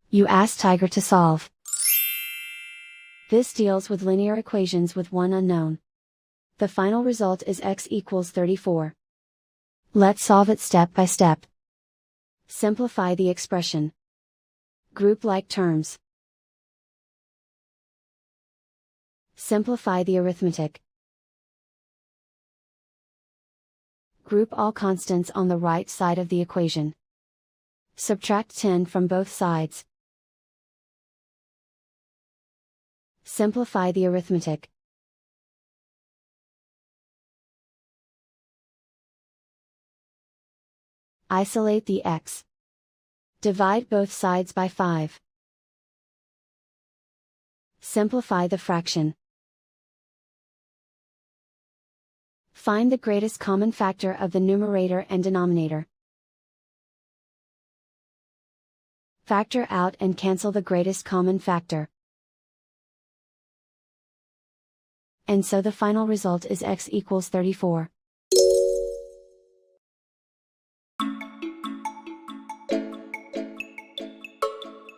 You ask Tiger to solve. This deals with linear equations with one unknown. The final result is x equals 34. Let's solve it step by step. Simplify the expression. Group like terms. Simplify the arithmetic. Group all constants on the right side of the equation. Subtract 10 from both sides. Simplify the arithmetic. Isolate the x. Divide both sides by 5. Simplify the fraction. Find the greatest common factor of the numerator and denominator. Factor out and cancel the greatest common factor. And so the final result is x equals 34.